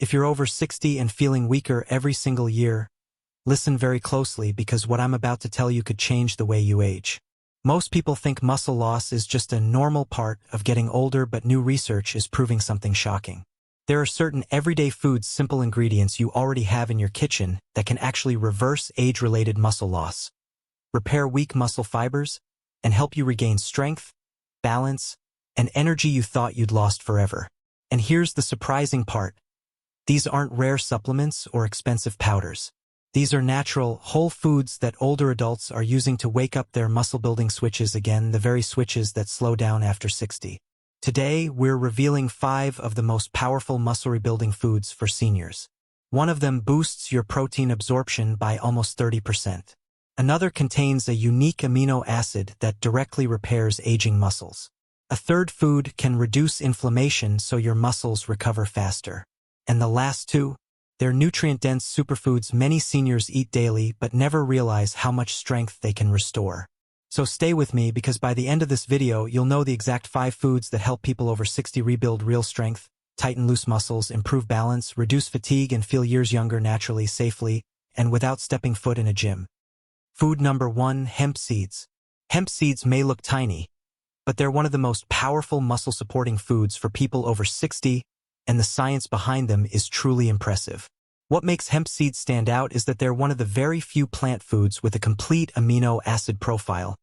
If you're over 60 and feeling weaker every single year, listen very closely because what I'm about to tell you could change the way you age. Most people think muscle loss is just a normal part of getting older, but new research is proving something shocking. There are certain everyday foods, simple ingredients you already have in your kitchen that can actually reverse age-related muscle loss, repair weak muscle fibers, and help you regain strength, balance, and energy you thought you'd lost forever. And here's the surprising part. These aren't rare supplements or expensive powders. These are natural, whole foods that older adults are using to wake up their muscle-building switches again, the very switches that slow down after 60. Today, we're revealing 5 of the most powerful muscle-rebuilding foods for seniors. One of them boosts your protein absorption by almost 30%. Another contains a unique amino acid that directly repairs aging muscles. A third food can reduce inflammation so your muscles recover faster. And the last 2? They're nutrient-dense superfoods many seniors eat daily but never realize how much strength they can restore. So stay with me because by the end of this video, you'll know the exact 5 foods that help people over 60 rebuild real strength, tighten loose muscles, improve balance, reduce fatigue, and feel years younger naturally, safely, and without stepping foot in a gym. Food number 1, hemp seeds. Hemp seeds may look tiny, but they're one of the most powerful muscle-supporting foods for people over 60, and the science behind them is truly impressive. What makes hemp seeds stand out is that they're one of the very few plant foods with a complete amino acid profile,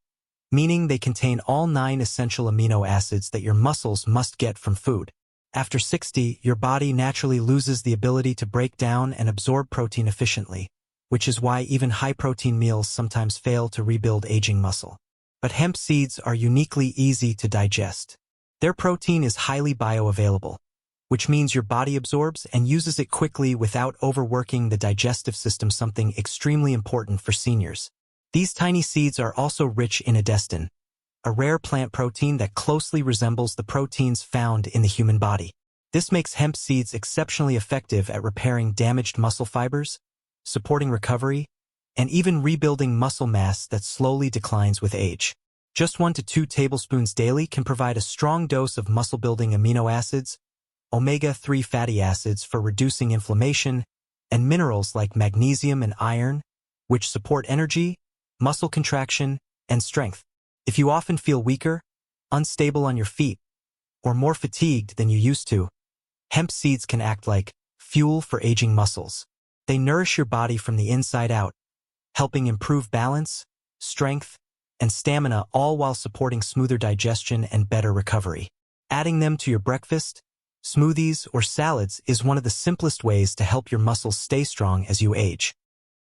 meaning they contain all 9 essential amino acids that your muscles must get from food. After 60, your body naturally loses the ability to break down and absorb protein efficiently, which is why even high-protein meals sometimes fail to rebuild aging muscle. But hemp seeds are uniquely easy to digest. Their protein is highly bioavailable, which means your body absorbs and uses it quickly without overworking the digestive system, something extremely important for seniors. These tiny seeds are also rich in edestin, a rare plant protein that closely resembles the proteins found in the human body. This makes hemp seeds exceptionally effective at repairing damaged muscle fibers, supporting recovery, and even rebuilding muscle mass that slowly declines with age. Just 1 to 2 tablespoons daily can provide a strong dose of muscle-building amino acids, omega-3 fatty acids for reducing inflammation, and minerals like magnesium and iron, which support energy, muscle contraction, and strength. If you often feel weaker, unstable on your feet, or more fatigued than you used to, hemp seeds can act like fuel for aging muscles. They nourish your body from the inside out, helping improve balance, strength, and stamina, all while supporting smoother digestion and better recovery. Adding them to your breakfast, smoothies, or salads is one of the simplest ways to help your muscles stay strong as you age.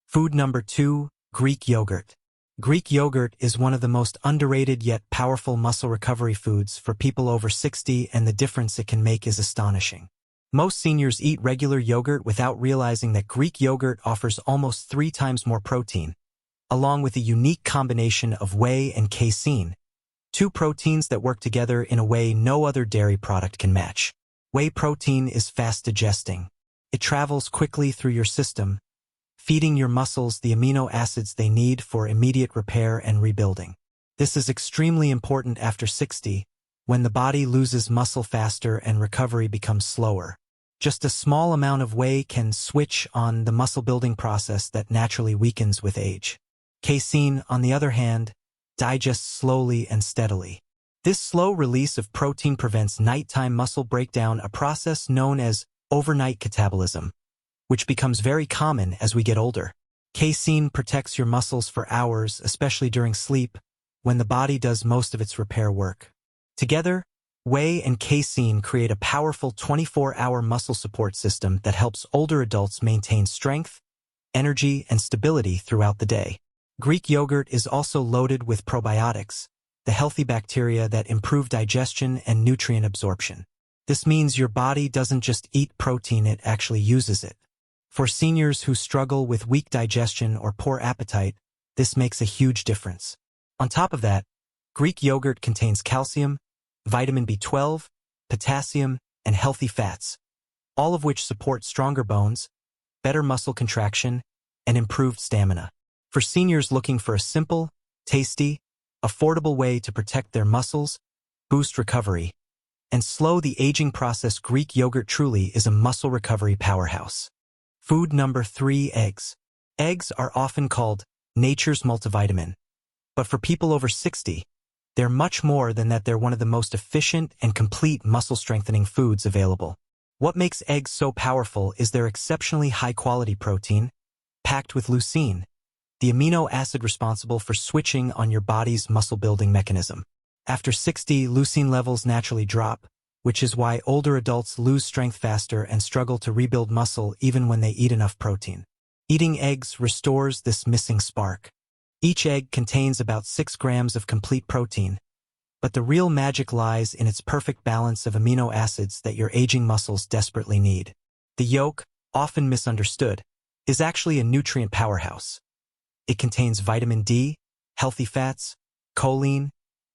Food number 2, Greek yogurt. Greek yogurt is one of the most underrated yet powerful muscle recovery foods for people over 60, and the difference it can make is astonishing. Most seniors eat regular yogurt without realizing that Greek yogurt offers almost 3 times more protein, along with a unique combination of whey and casein, 2 proteins that work together in a way no other dairy product can match. Whey protein is fast digesting. It travels quickly through your system, feeding your muscles the amino acids they need for immediate repair and rebuilding. This is extremely important after 60, when the body loses muscle faster and recovery becomes slower. Just a small amount of whey can switch on the muscle-building process that naturally weakens with age. Casein, on the other hand, digests slowly and steadily. This slow release of protein prevents nighttime muscle breakdown, a process known as overnight catabolism, which becomes very common as we get older. Casein protects your muscles for hours, especially during sleep, when the body does most of its repair work. Together, whey and casein create a powerful 24-hour muscle support system that helps older adults maintain strength, energy, and stability throughout the day. Greek yogurt is also loaded with probiotics, the healthy bacteria that improve digestion and nutrient absorption. This means your body doesn't just eat protein, it actually uses it. For seniors who struggle with weak digestion or poor appetite, this makes a huge difference. On top of that, Greek yogurt contains calcium, vitamin B12, potassium, and healthy fats, all of which support stronger bones, better muscle contraction, and improved stamina. For seniors looking for a simple, tasty, affordable way to protect their muscles, boost recovery, and slow the aging process. Greek yogurt truly is a muscle recovery powerhouse. Food number 3, eggs. Eggs are often called nature's multivitamin, but for people over 60, they're much more than that. They're one of the most efficient and complete muscle-strengthening foods available. What makes eggs so powerful is their exceptionally high-quality protein, packed with leucine, the amino acid responsible for switching on your body's muscle-building mechanism. After 60, leucine levels naturally drop, which is why older adults lose strength faster and struggle to rebuild muscle even when they eat enough protein. Eating eggs restores this missing spark. Each egg contains about 6 grams of complete protein, but the real magic lies in its perfect balance of amino acids that your aging muscles desperately need. The yolk, often misunderstood, is actually a nutrient powerhouse. It contains vitamin D, healthy fats, choline,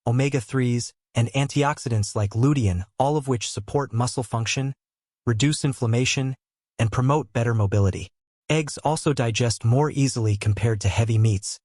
omega-3s, and antioxidants like lutein, all of which support muscle function, reduce inflammation, and promote better mobility. Eggs also digest more easily compared to heavy meats,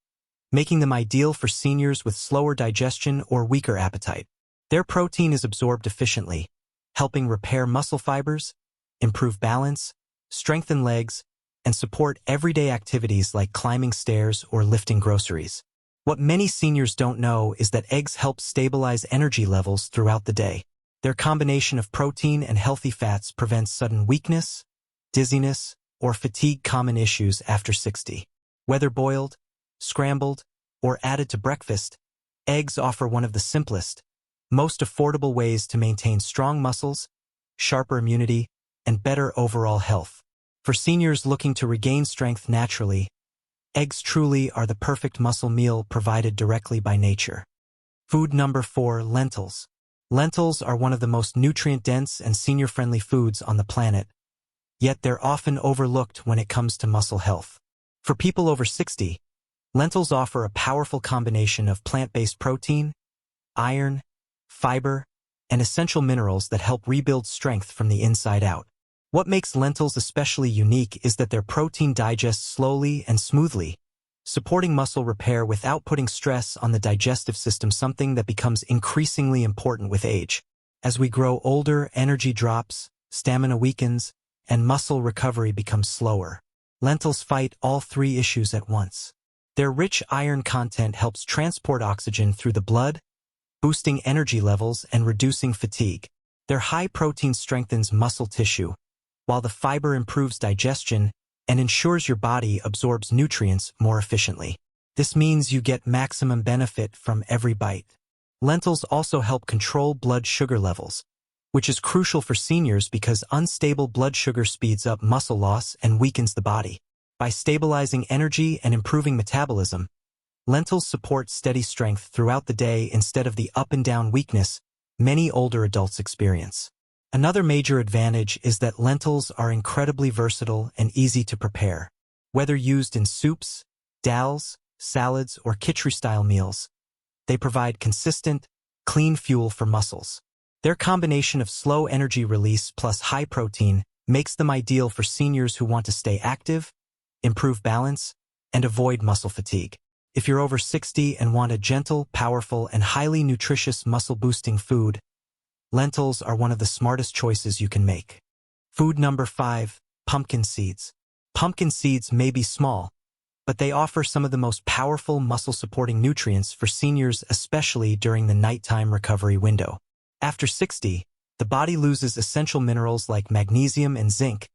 making them ideal for seniors with slower digestion or weaker appetite. Their protein is absorbed efficiently, helping repair muscle fibers, improve balance, strengthen legs, and support everyday activities like climbing stairs or lifting groceries. What many seniors don't know is that eggs help stabilize energy levels throughout the day. Their combination of protein and healthy fats prevents sudden weakness, dizziness, or fatigue, common issues after 60. Whether boiled, scrambled, or added to breakfast, eggs offer one of the simplest, most affordable ways to maintain strong muscles, sharper immunity, and better overall health. For seniors looking to regain strength naturally, eggs truly are the perfect muscle meal provided directly by nature. Food number 4, lentils. Lentils are one of the most nutrient-dense and senior-friendly foods on the planet, yet they're often overlooked when it comes to muscle health. For people over 60, lentils offer a powerful combination of plant-based protein, iron, fiber, and essential minerals that help rebuild strength from the inside out. What makes lentils especially unique is that their protein digests slowly and smoothly, supporting muscle repair without putting stress on the digestive system, something that becomes increasingly important with age. As we grow older, energy drops, stamina weakens, and muscle recovery becomes slower. Lentils fight all 3 issues at once. Their rich iron content helps transport oxygen through the blood, boosting energy levels and reducing fatigue. Their high protein strengthens muscle tissue, while the fiber improves digestion and ensures your body absorbs nutrients more efficiently. This means you get maximum benefit from every bite. Lentils also help control blood sugar levels, which is crucial for seniors because unstable blood sugar speeds up muscle loss and weakens the body. By stabilizing energy and improving metabolism, lentils support steady strength throughout the day instead of the up-and-down weakness many older adults experience. Another major advantage is that lentils are incredibly versatile and easy to prepare. Whether used in soups, dals, salads, or khichdi-style meals, they provide consistent, clean fuel for muscles. Their combination of slow energy release plus high protein makes them ideal for seniors who want to stay active, improve balance, and avoid muscle fatigue. If you're over 60 and want a gentle, powerful, and highly nutritious muscle-boosting food, lentils are one of the smartest choices you can make. Food number 5, pumpkin seeds. Pumpkin seeds may be small, but they offer some of the most powerful muscle-supporting nutrients for seniors, especially during the nighttime recovery window. After 60, the body loses essential minerals like magnesium and zinc,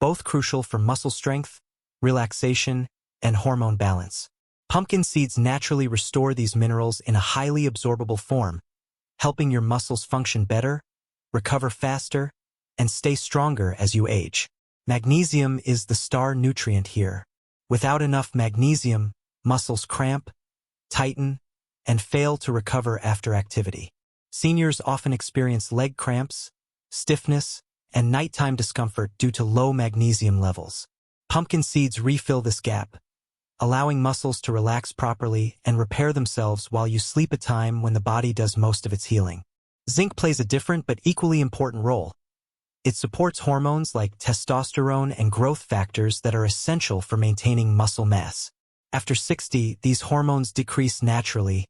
both crucial for muscle strength, relaxation, and hormone balance. Pumpkin seeds naturally restore these minerals in a highly absorbable form, helping your muscles function better, recover faster, and stay stronger as you age. Magnesium is the star nutrient here. Without enough magnesium, muscles cramp, tighten, and fail to recover after activity. Seniors often experience leg cramps, stiffness, and nighttime discomfort due to low magnesium levels. Pumpkin seeds refill this gap, allowing muscles to relax properly and repair themselves while you sleep, a time when the body does most of its healing. Zinc plays a different but equally important role. It supports hormones like testosterone and growth factors that are essential for maintaining muscle mass. After 60, these hormones decrease naturally,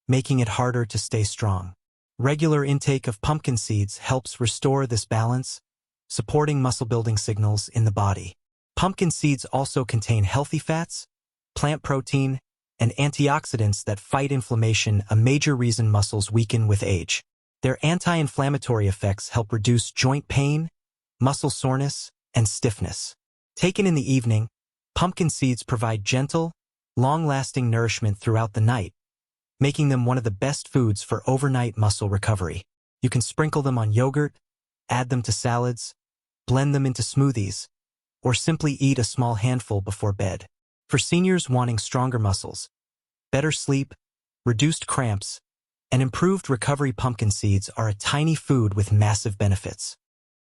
making it harder to stay strong. Regular intake of pumpkin seeds helps restore this balance, supporting muscle-building signals in the body. Pumpkin seeds also contain healthy fats, plant protein, and antioxidants that fight inflammation, a major reason muscles weaken with age. Their anti-inflammatory effects help reduce joint pain, muscle soreness, and stiffness. Taken in the evening, pumpkin seeds provide gentle, long-lasting nourishment throughout the night, making them one of the best foods for overnight muscle recovery. You can sprinkle them on yogurt, add them to salads, blend them into smoothies, or simply eat a small handful before bed. For seniors wanting stronger muscles, better sleep, reduced cramps, and improved recovery, pumpkin seeds are a tiny food with massive benefits.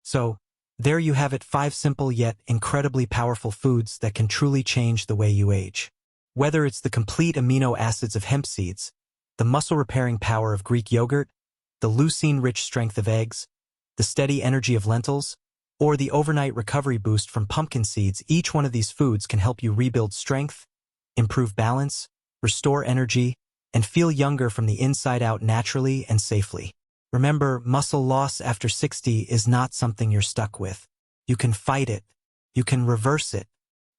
So, there you have it, 5 simple yet incredibly powerful foods that can truly change the way you age. Whether it's the complete amino acids of hemp seeds, the muscle-repairing power of Greek yogurt, the leucine-rich strength of eggs, the steady energy of lentils, or the overnight recovery boost from pumpkin seeds, each one of these foods can help you rebuild strength, improve balance, restore energy, and feel younger from the inside out naturally and safely. Remember, muscle loss after 60 is not something you're stuck with. You can fight it, you can reverse it,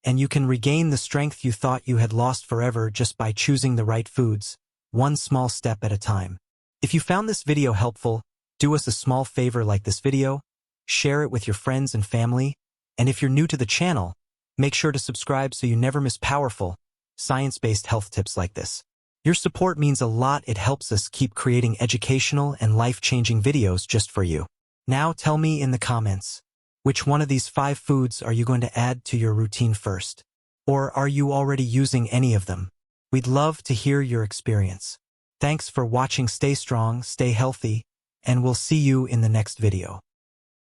and you can regain the strength you thought you had lost forever just by choosing the right foods, one small step at a time. If you found this video helpful, do us a small favor, like this video, share it with your friends and family, and if you're new to the channel, make sure to subscribe so you never miss powerful, science-based health tips like this. Your support means a lot. It helps us keep creating educational and life-changing videos just for you. Now tell me in the comments, which one of these 5 foods are you going to add to your routine first? Or are you already using any of them? We'd love to hear your experience. Thanks for watching. Stay strong, stay healthy, and we'll see you in the next video.